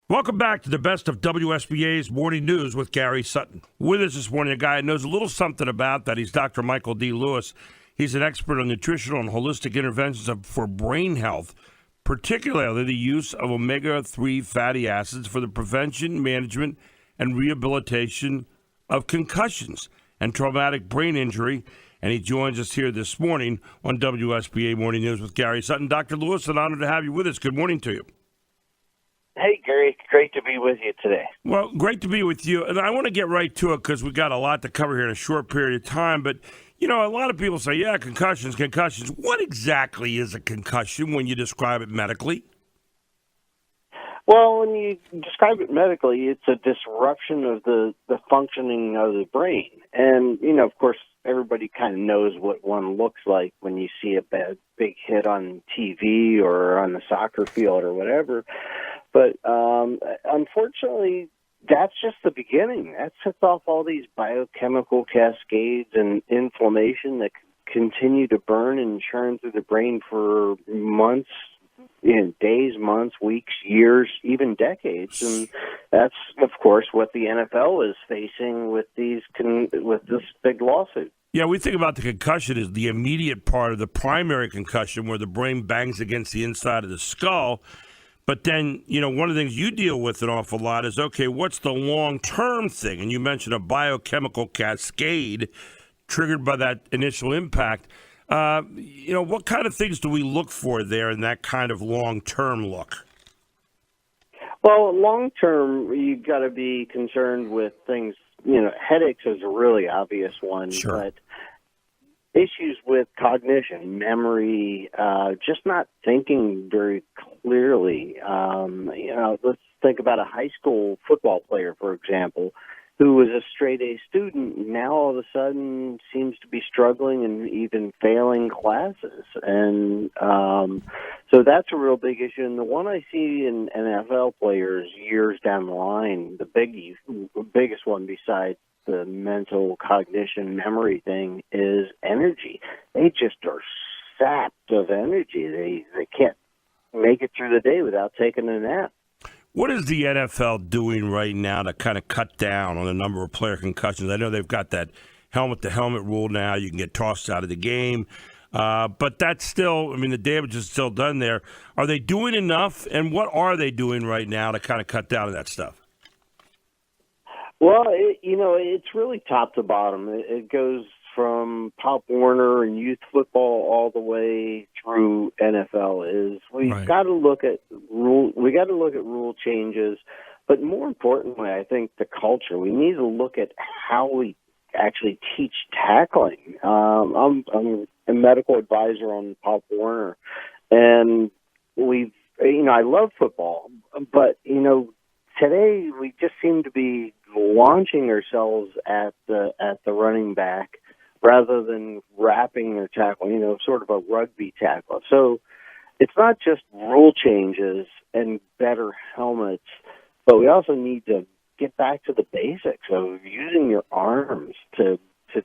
Welcome back to the best of WSBA's Morning News with Gary Sutton. With us this morning, a guy who knows a little something about that. He's Dr. Michael D. Lewis. He's an expert on nutritional and holistic interventions for brain health, particularly the use of omega-3 fatty acids for the prevention, management, and rehabilitation of concussions and traumatic brain injury. And he joins us here this morning on WSBA Morning News with Gary Sutton. Dr. Lewis, an honor to have you with us. Good morning to you. Hey, Gary, great to be with you today. Well, great to be with you. And I want to get right to it because we've got a lot to cover here in a short period of time. But, you know, a lot of people say, yeah, concussions. What exactly is a concussion when you describe it medically? Well, when you describe it medically, it's a disruption of the functioning of the brain. And, you know, of course, everybody kind of knows what one looks like when you see a big hit on TV or on the soccer field or whatever. But unfortunately, that's just the beginning. That sets off all these biochemical cascades and inflammation that continue to burn and churn through the brain for months, days, months, weeks, years, even decades. And that's, of course, what the NFL is facing with this big lawsuit. Yeah, we think about the concussion as the immediate part of the primary concussion where the brain bangs against the inside of the skull. But then, you know, one of the things you deal with an awful lot is, okay, what's the long-term thing? And you mentioned a biochemical cascade triggered by that initial impact. You know, what kind of things do we look for there in that kind of long-term look? Well, long-term, you've got to be concerned with things. You know, headaches is a really obvious one, Sure. But issues with cognition, memory, just not thinking very clearly. You know, let's think about a high school football player, for example, who was a straight-A student, now all of a sudden seems to be struggling and even failing classes. And so that's a real big issue. And the one I see in NFL players years down the line, the biggest one besides the mental cognition memory thing is energy. They just are sapped of energy. They can't make it through the day without taking a nap. What is the NFL doing right now to kind of cut down on the number of player concussions? I know they've got that helmet-to-helmet rule now. You can get tossed out of the game. But that's still, I mean, the damage is still done there. Are they doing enough? And what are they doing right now to kind of cut down on that stuff? Well, it's really top to bottom. It goes from Pop Warner and youth football all the way through NFL. We've got to look at rule changes, but more importantly, I think the culture. We need to look at how we actually teach tackling. I'm a medical advisor on Pop Warner, and I love football, but today we just seem to be launching ourselves at the running back rather than wrapping their tackle, sort of a rugby tackle. So it's not just rule changes and better helmets, but we also need to get back to the basics of using your arms to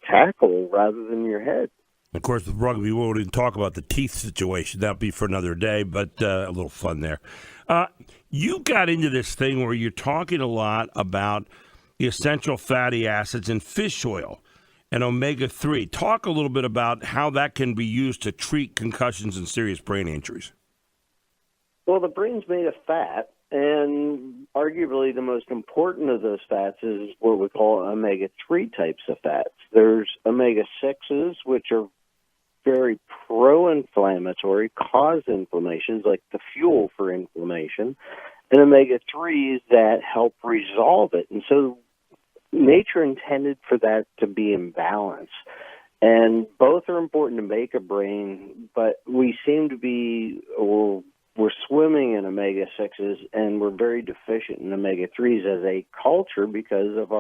tackle rather than your head. Of course, with rugby, we won't even talk about the teeth situation. That'll be for another day, but a little fun there. You got into this thing where you're talking a lot about the essential fatty acids in fish oil and omega-3. Talk a little bit about how that can be used to treat concussions and serious brain injuries. Well, the brain's made of fat, and arguably the most important of those fats is what we call omega-3 types of fats. There's omega-6s, which are very pro-inflammatory, cause inflammations, like the fuel for inflammation, and omega-3s that help resolve it. And so nature intended for that to be in balance. And both are important to make a brain, but we seem to be, we're swimming in omega-6s, and we're very deficient in omega-3s as a culture because of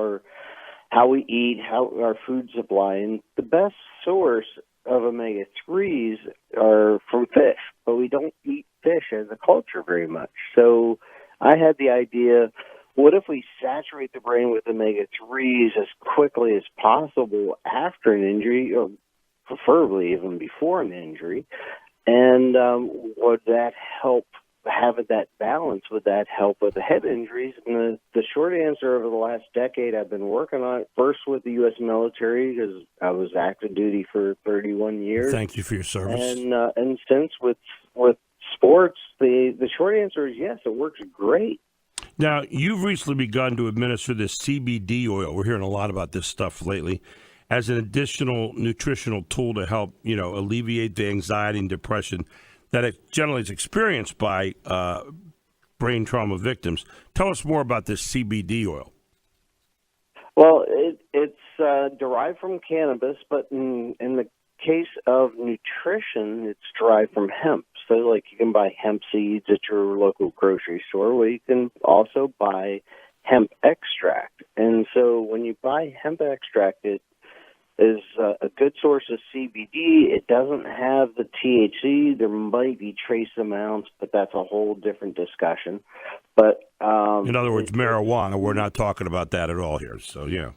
how we eat, how our food supply. And the best source of omega-3s are from fish, but we don't eat fish as a culture very much. So I had the idea, what if we saturate the brain with omega-3s as quickly as possible after an injury, or preferably even before an injury? And would that help having that balance, would that help with the head injuries? And the short answer, over the last decade, I've been working on it, first with the U.S. military, because I was active duty for 31 years. Thank you for your service. And since with sports, the short answer is yes, it works great. Now, you've recently begun to administer this CBD oil. We're hearing a lot about this stuff lately as an additional nutritional tool to help, alleviate the anxiety and depression that it generally is experienced by brain trauma victims. Tell us more about this CBD oil. Well, it's derived from cannabis, but in the case of nutrition, it's derived from hemp. So, like, you can buy hemp seeds at your local grocery store, where you can also buy hemp extract. And so when you buy hemp extract, it is a good source of CBD. It doesn't have the THC. There might be trace amounts, but that's a whole different discussion. But in other words, marijuana, we're not talking about that at all here. So, yeah.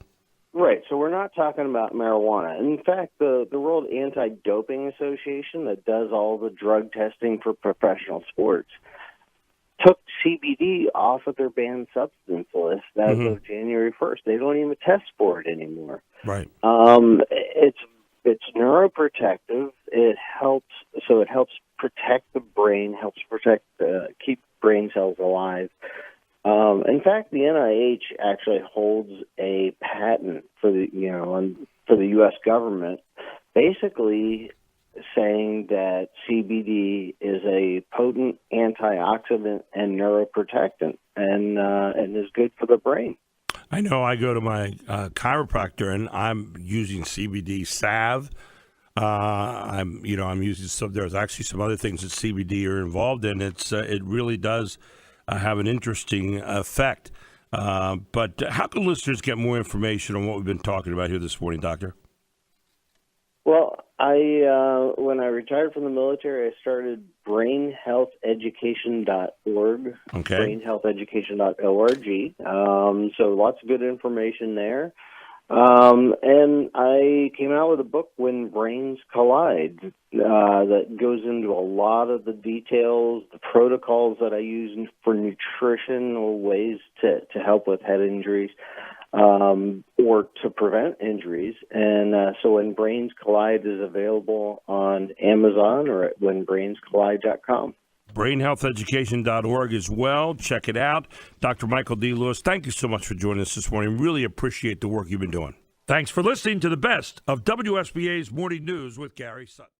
Right, so we're not talking about marijuana. In fact, the World Anti-Doping Association, that does all the drug testing for professional sports, took CBD off of their banned substance list as of January 1st. They don't even test for it anymore. Right. It's neuroprotective. It helps protect the brain, helps keep brain cells alive. In fact, the NIH actually holds a patent for the U.S. government, basically saying that CBD is a potent antioxidant and neuroprotectant, and is good for the brain. I know. I go to my chiropractor, and I'm using CBD salve. I'm using some. There's actually some other things that CBD are involved in. It really does have an interesting effect. But how can listeners get more information on what we've been talking about here this morning, Doctor? Well, when I retired from the military, I started brainhealtheducation.org. Okay. Brainhealtheducation.org. So lots of good information there. And I came out with a book, When Brains Collide, that goes into a lot of the details, the protocols that I use for nutritional ways to help with head injuries, or to prevent injuries. And so When Brains Collide is available on Amazon or at whenbrainscollide.com. BrainHealthEducation.org as well. Check it out. Dr. Michael D. Lewis, thank you so much for joining us this morning. Really appreciate the work you've been doing. Thanks for listening to the best of WSBA's Morning News with Gary Sutton.